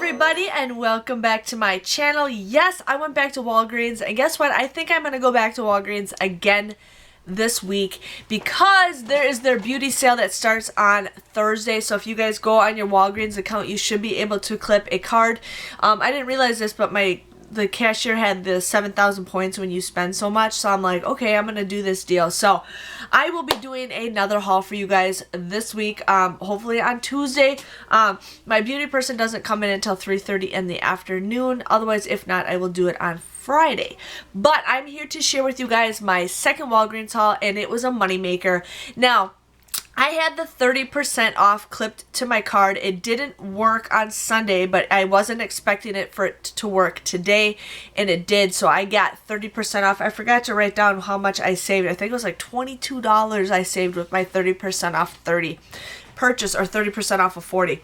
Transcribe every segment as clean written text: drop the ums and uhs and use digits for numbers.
everybody, and welcome back to my channel. Yes, I went back to Walgreens, and guess what? I think I'm gonna go back to Walgreens again this week because there is their beauty sale that starts on Thursday. So if you guys go on your Walgreens account, you should be able to clip a card. I didn't realize this, but the cashier had the 7,000 points when you spend so much, so I'm like, okay, I'm gonna do this deal. So I will be doing another haul for you guys this week, hopefully on Tuesday. My beauty person doesn't come in until 3:30 in the afternoon. Otherwise, if not, I will do it on Friday. But I'm here to share with you guys my second Walgreens haul, and it was a moneymaker. Now, I had the 30% off clipped to my card. It didn't work on Sunday, but I wasn't expecting it for it to work today, and it did. So I got 30% off. I forgot to write down how much I saved. I think it was like $22 I saved with my 30% off 30 purchase, or 30% off of 40.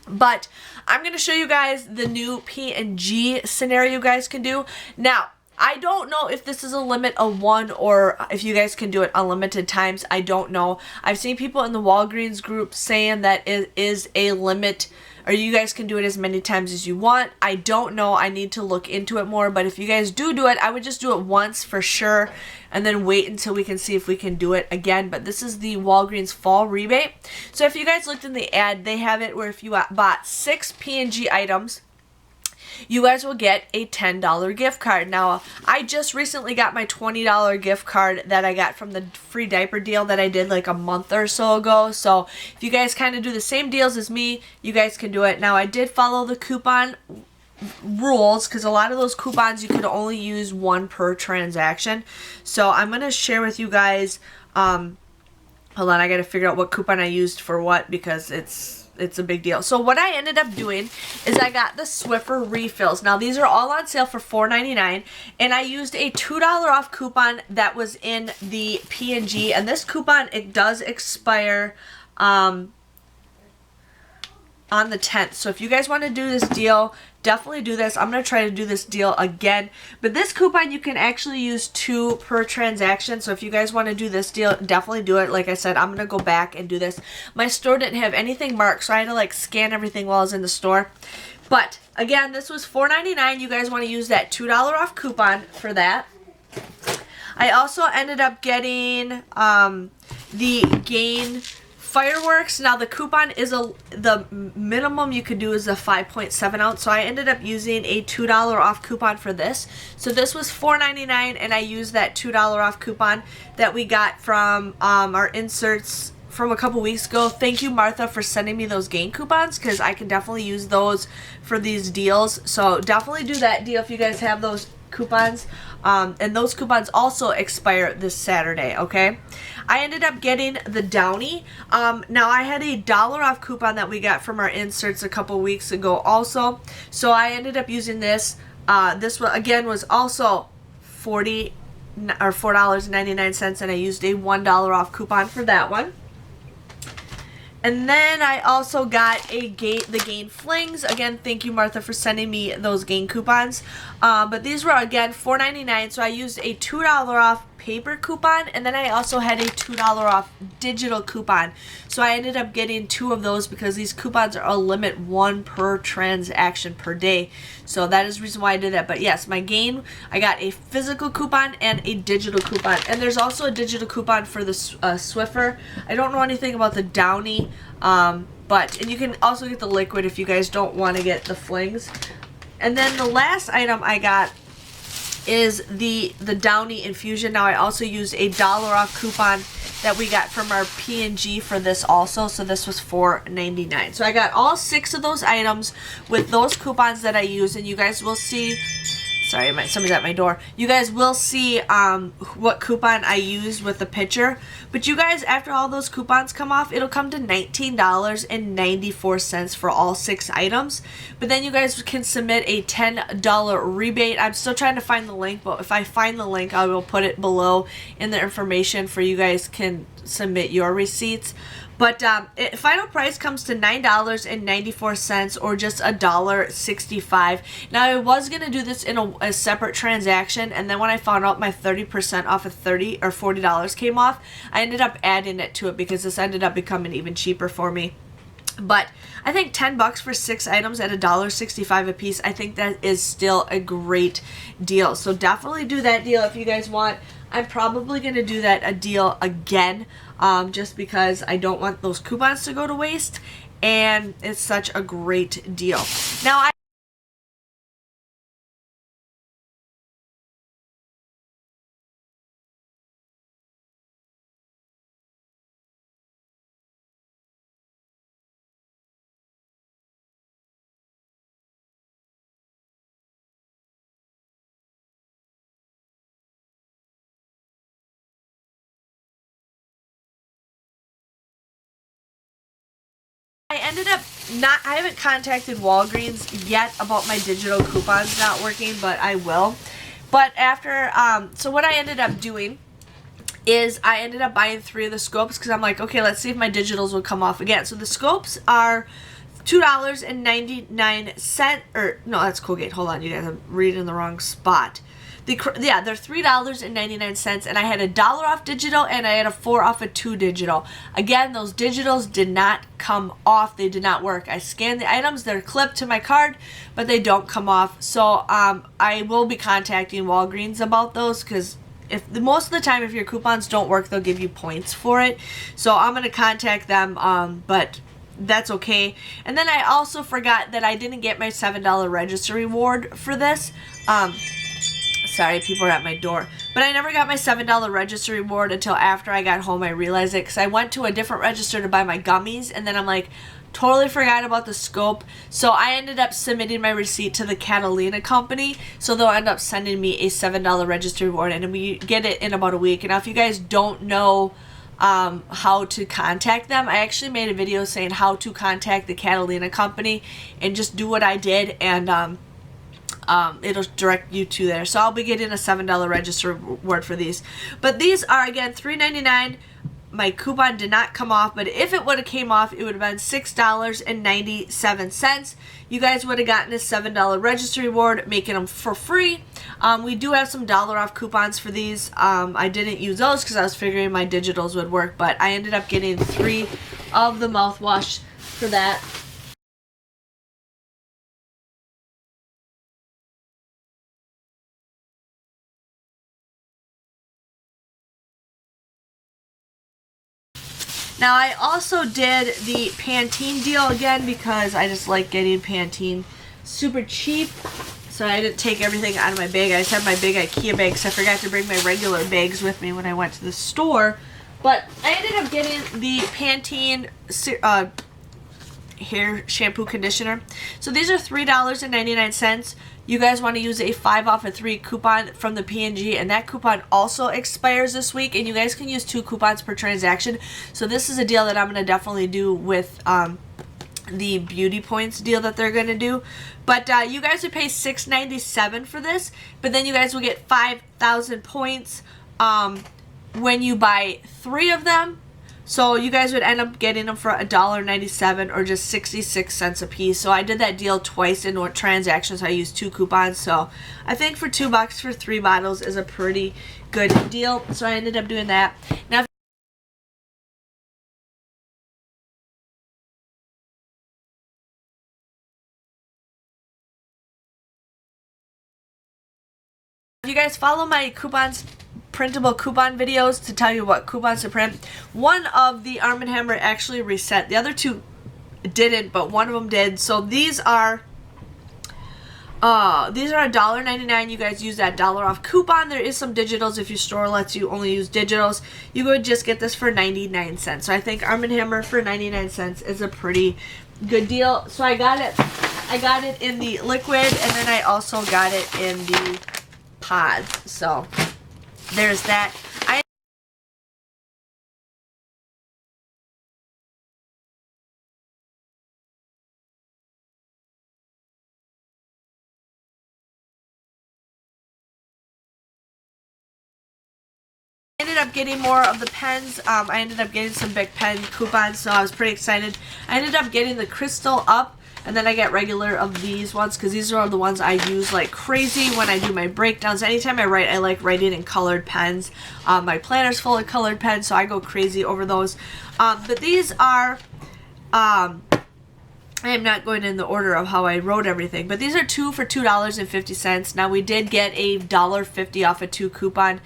But I'm going to show you guys the new P&G scenario you guys can do. Now, I don't know if this is a limit of one or if you guys can do it unlimited times. I don't know. I've seen people in the Walgreens group saying that it is a limit, or you guys can do it as many times as you want. I don't know. I need to look into it more. But if you guys do it, I would just do it once for sure and then wait until we can see if we can do it again. But this is the Walgreens fall rebate. So if you guys looked in the ad, they have it where if you bought 6 P&G items, you guys will get a $10 gift card. Now, I just recently got my $20 gift card that I got from the free diaper deal that I did like a month or so ago. So if you guys kind of do the same deals as me, you guys can do it. Now, I did follow the coupon rules because a lot of those coupons you could only use one per transaction. So I'm going to share with you guys, hold on, I got to figure out what coupon I used for what because it's a big deal. So what I ended up doing is I got the Swiffer refills. Now these are all on sale for $4.99, and I used a $2 off coupon that was in the P&G, and this coupon, it does expire on the 10th. So if you guys want to do this deal, definitely do this. I'm going to try to do this deal again. But this coupon, you can actually use 2 per transaction. So if you guys want to do this deal, definitely do it. Like I said, I'm going to go back and do this. My store didn't have anything marked, so I had to like scan everything while I was in the store. But again, this was $4.99. You guys want to use that $2 off coupon for that. I also ended up getting the Gain fireworks. Now the coupon is the minimum you could do is a 5.7 ounce, so I ended up using a $2 off coupon for this. So this was $4.99, and I used that $2 off coupon that we got from our inserts from a couple weeks ago. Thank you, Martha, for sending me those Gain coupons because I can definitely use those for these deals. So definitely do that deal if you guys have those coupons. And those coupons also expire this Saturday, okay? I ended up getting the Downy. Now I had a $1 off coupon that we got from our inserts a couple weeks ago also. So I ended up using this. This one, again, was also $4.99, and I used a $1 off coupon for that one. And then I also got the Gain Flings. Again, thank you, Martha, for sending me those Gain coupons. But these were, again, $4.99, so I used a $2 off paper coupon, and then I also had a $2 off digital coupon. So I ended up getting 2 of those because these coupons are a limit 1 per transaction per day. So that is the reason why I did that. But yes, my Gain, I got a physical coupon and a digital coupon. And there's also a digital coupon for the Swiffer. I don't know anything about the Downy, and you can also get the liquid if you guys don't want to get the flings. And then the last item I got is the Downy Infusion. Now I also used a $1 off coupon that we got from our P&G for this also. So this was $4.99. So I got all 6 of those items with those coupons that I used, and you guys will see. Sorry, somebody's at my door. You guys will see what coupon I used with the picture. But you guys, after all those coupons come off, it'll come to $19.94 for all 6 items. But then you guys can submit a $10 rebate. I'm still trying to find the link, but if I find the link, I will put it below in the information for you guys can submit your receipts. But final price comes to $9.94 or just $1.65. Now I was gonna do this in a separate transaction, and then when I found out my 30% off of $30 or $40 came off, I ended up adding it to it because this ended up becoming even cheaper for me. But I think 10 bucks for 6 items at $1.65 a piece, I think that is still a great deal. So definitely do that deal if you guys want. I'm probably going to do a deal again, just because I don't want those coupons to go to waste, and it's such a great deal. Now, I haven't contacted Walgreens yet about my digital coupons not working, but I will. But after, so what I ended up doing is I ended up buying 3 of the scopes because I'm like, okay, let's see if my digitals will come off again. So the scopes are $2.99, or no, that's Colgate. Hold on, you guys, I'm reading the wrong spot. Yeah, they're $3.99, and I had $1 off digital, and I had a 4 off a 2 digital. Again, those digitals did not come off. They did not work. I scanned the items. They're clipped to my card, but they don't come off. So I will be contacting Walgreens about those, because most of the time, if your coupons don't work, they'll give you points for it. So I'm going to contact them, but that's okay. And then I also forgot that I didn't get my $7 register reward for this. Sorry, people are at my door. But I never got my $7 register reward until after I got home. I realized it because I went to a different register to buy my gummies, and then I'm like, totally forgot about the scope. So I ended up submitting my receipt to the Catalina company, so they'll end up sending me a $7 register reward, and we get it in about a week. And now if you guys don't know how to contact them, I actually made a video saying how to contact the Catalina company, and just do what I did, and it'll direct you to there. So I'll be getting a $7 register reward for these. But these are, again, $3.99. My coupon did not come off, but if it would have came off, it would have been $6.97. You guys would have gotten a $7 register reward, making them for free. We do have some dollar off coupons for these. I didn't use those because I was figuring my digitals would work, but I ended up getting 3 of the mouthwash for that. Now, I also did the Pantene deal again because I just like getting Pantene super cheap. So I didn't take everything out of my bag. I just had my big IKEA bag because I forgot to bring my regular bags with me when I went to the store. But I ended up getting the Pantene hair shampoo conditioner. So these are $3.99. You guys want to use a 5 off a 3 coupon from the P&G, and that coupon also expires this week, and you guys can use 2 coupons per transaction. So this is a deal that I'm going to definitely do with the beauty points deal that they're going to do. But you guys would pay $6.97 for this, but then you guys will get 5,000 points when you buy 3 of them. So you guys would end up getting them for $1.97 or just 66 cents a piece. So I did that deal twice in transactions. I used 2 coupons. So I think for $2 for 3 bottles is a pretty good deal. So I ended up doing that. Now, if you guys follow my printable coupon videos to tell you what coupons to print, one of the Armand Hammer actually reset. The other 2 didn't, but one of them did. So these are $1.99. You guys use that $1 off coupon. There is some digitals. If your store lets you only use digitals, you would just get this for 99 cents. So I think Armand Hammer for 99 cents is a pretty good deal. So I got it in the liquid, and then I also got it in the pods. So there's that. I ended up getting more of the pens. I ended up getting some big pen coupons, so I was pretty excited. I ended up getting the Crystal Up, and then I got regular of these ones because these are the ones I use like crazy when I do my breakdowns. Anytime I write, I like writing in colored pens. My planner's full of colored pens, so I go crazy over those. But these are I am not going in the order of how I wrote everything, but these are 2 for $2.50. Now we did get a $1.50 off a 2 coupon,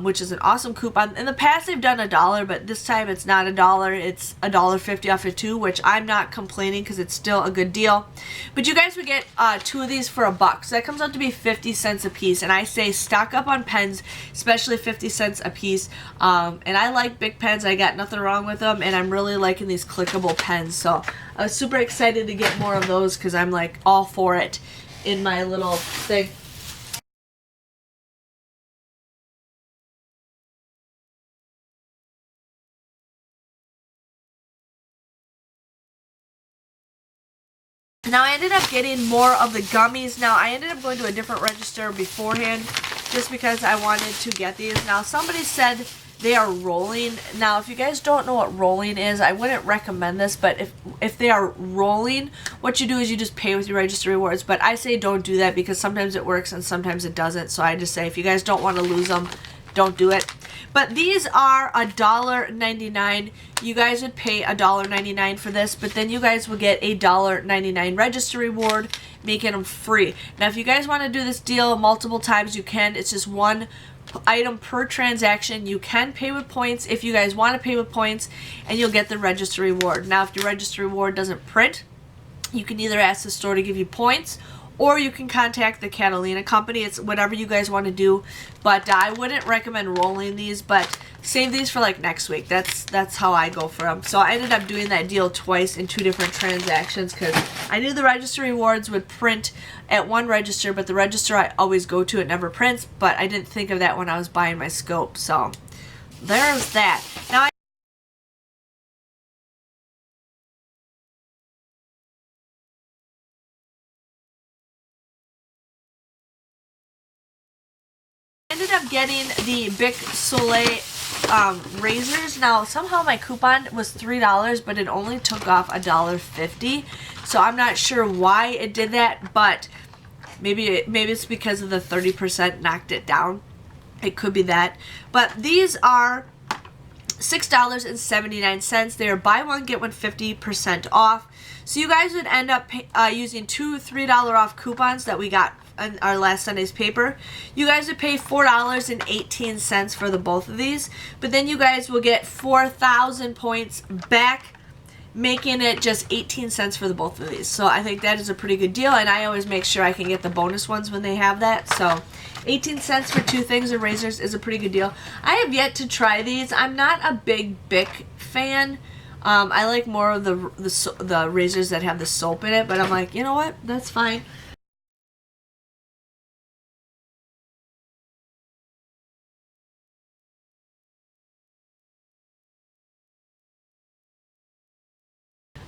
which is an awesome coupon. In the past they've done $1, but this time it's not $1, it's $1.50 off a 2, which I'm not complaining because it's still a good deal. But you guys would get 2 of these for $1, so that comes out to be 50 cents a piece. And I say stock up on pens, especially 50 cents a piece. And I like big pens, I got nothing wrong with them, and I'm really liking these clickable pens. So I was super excited to get more of those because I'm like all for it in my little thing. Now I ended up getting more of the gummies. Now I ended up going to a different register beforehand just because I wanted to get these. Now somebody said they are rolling. Now if you guys don't know what rolling is, I wouldn't recommend this, but if they are rolling, what you do is you just pay with your register rewards. But I say don't do that because sometimes it works and sometimes it doesn't. So I just say if you guys don't want to lose them, don't do it. But these are $1.99. You guys would pay $1.99 for this, but then you guys will get a $1.99 register reward, making them free. Now if you guys want to do this deal multiple times, you can. It's just one item per transaction. You can pay with points if you guys want to pay with points, and you'll get the register reward. Now if your register reward doesn't print, you can either ask the store to give you points, or you can contact the Catalina company. It's whatever you guys want to do, but I wouldn't recommend rolling these, but save these for like next week. That's how I go for them. So I ended up doing that deal twice in 2 different transactions because I knew the register rewards would print at one register, but the register I always go to, it never prints, but I didn't think of that when I was buying my scope. So there's that. Now I ended up getting the Bic Soleil razors. Now somehow my coupon was $3, but it only took off $1.50. So I'm not sure why it did that, but maybe it's because of the 30% knocked it down. It could be that. But these are $6.79. They are buy one get one 50% off. So you guys would end up using 2 $3 off coupons that we got on our last Sunday's paper. You guys would pay $4.18 for the both of these, but then you guys will get 4,000 points back, making it just 18 cents for the both of these. So I think that is a pretty good deal, and I always make sure I can get the bonus ones when they have that. So 18 cents for 2 things of razors is a pretty good deal. I have yet to try these. I'm not a big Bic fan. I like more of the razors that have the soap in it, but I'm like, you know what? That's fine.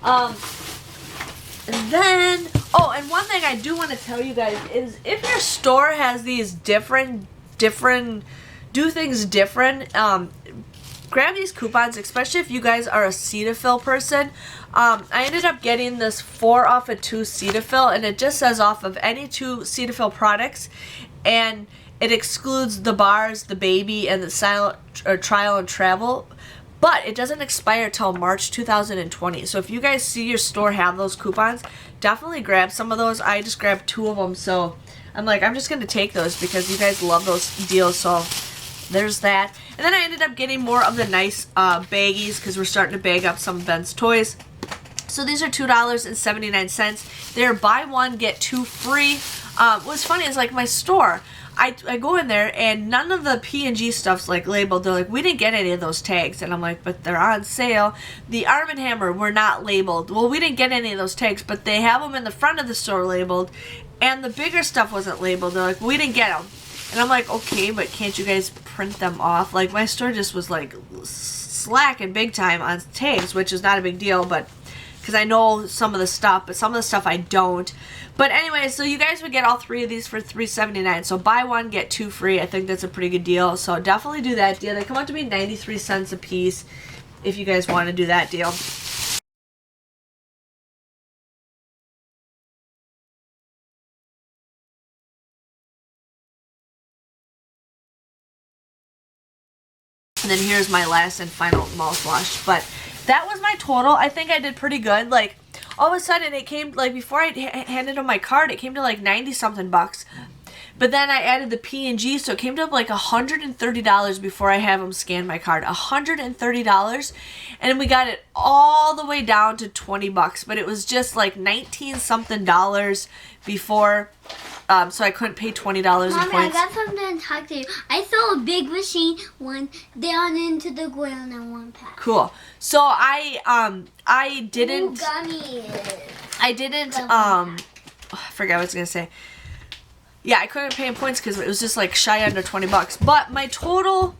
And then, oh, and one thing I do want to tell you guys is if your store has these different, do things different, grab these coupons, especially if you guys are a Cetaphil person. I ended up getting this 4 off of 2 Cetaphil, and it just says off of any 2 Cetaphil products, and it excludes the bars, the baby, and the silent or trial and travel. But it doesn't expire till March 2020. So if you guys see your store have those coupons, definitely grab some of those. I just grabbed 2 of them, so I'm like, I'm just going to take those because you guys love those deals. So there's that. And then I ended up getting more of the nice baggies because we're starting to bag up some of Ben's toys. So these are $2.79. They're buy one, get 2 free. What's funny is like my store, I go in there and none of the P&G stuff's like labeled. They're like, we didn't get any of those tags. And I'm like, but they're on sale. The Armand Hammer were not labeled. Well, we didn't get any of those tags, but they have them in the front of the store labeled. And the bigger stuff wasn't labeled. They're like, we didn't get them. And I'm like, okay, but can't you guys print them off? Like my store just was like slacking big time on tags, which is not a big deal, but because I know some of the stuff, but some of the stuff I don't. But anyway, so you guys would get all 3 of these for $3.79. So buy one, get 2 free. I think that's a pretty good deal. So definitely do that deal. They come out to be 93 cents a piece if you guys want to do that deal. And then here's my last and final mouthwash. But that was my total. I think I did pretty good. Like, all of a sudden it came, like, before I handed him my card, it came to like 90 something bucks. But then I added the P&G, so it came to like $130 before I have him scan my card. $130, and we got it all the way down to 20 bucks. But it was just like 19 something dollars before, so I couldn't pay $20 in points. Mommy, I got something to talk to you. I saw a big machine went down into the ground in one pack. Cool. So I didn't. Ooh, gummies. I didn't. I forgot what I was gonna say. Yeah, I couldn't pay in points because it was just like shy under 20 bucks. But my total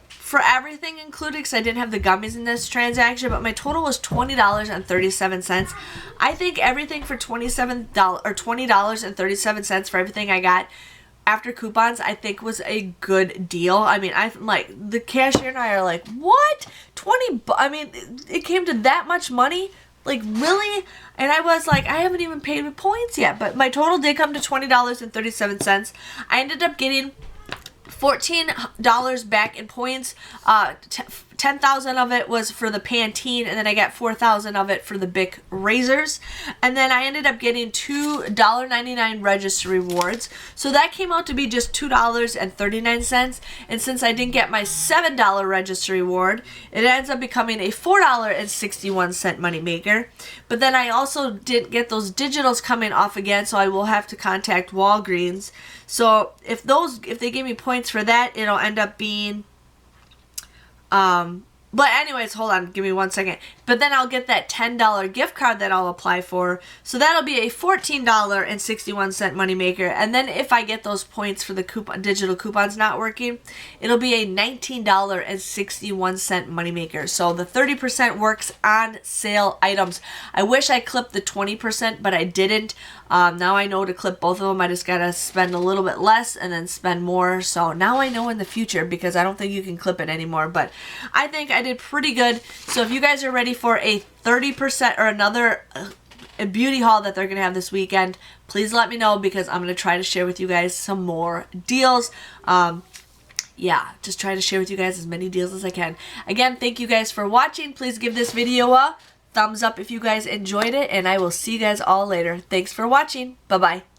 for everything included, because I didn't have the gummies in this transaction, but my total was $20.37. I think everything for $27 or $20.37 for everything I got after coupons, I think was a good deal. I mean, I'm like, the cashier and I are like, what? I mean, it came to that much money? Like, really? And I was like, I haven't even paid with points yet. But my total did come to $20.37. I ended up getting $14 back in points. 10,000 of it was for the Pantene, and then I got 4,000 of it for the Bic razors. And then I ended up getting $2.99 register rewards. So that came out to be just $2.39. And since I didn't get my $7 register reward, it ends up becoming a $4.61 moneymaker. But then I also didn't get those digitals coming off again, so I will have to contact Walgreens. So if they give me points for that, it'll end up being but anyways, hold on, give me 1 second. But then I'll get that $10 gift card that I'll apply for. So that'll be a $14.61 moneymaker. And then if I get those points for the digital coupons not working, it'll be a $19.61 moneymaker. So the 30% works on sale items. I wish I clipped the 20%, but I didn't. Now I know to clip both of them. I just gotta spend a little bit less and then spend more. So now I know in the future, because I don't think you can clip it anymore. But I think I did pretty good. So if you guys are ready for a 30% or another a beauty haul that they're gonna have this weekend, please let me know, because I'm gonna try to share with you guys some more deals. Yeah, just try to share with you guys as many deals as I can. Again, thank you guys for watching. Please give this video a thumbs up if you guys enjoyed it, and I will see you guys all later. Thanks for watching. Bye-bye.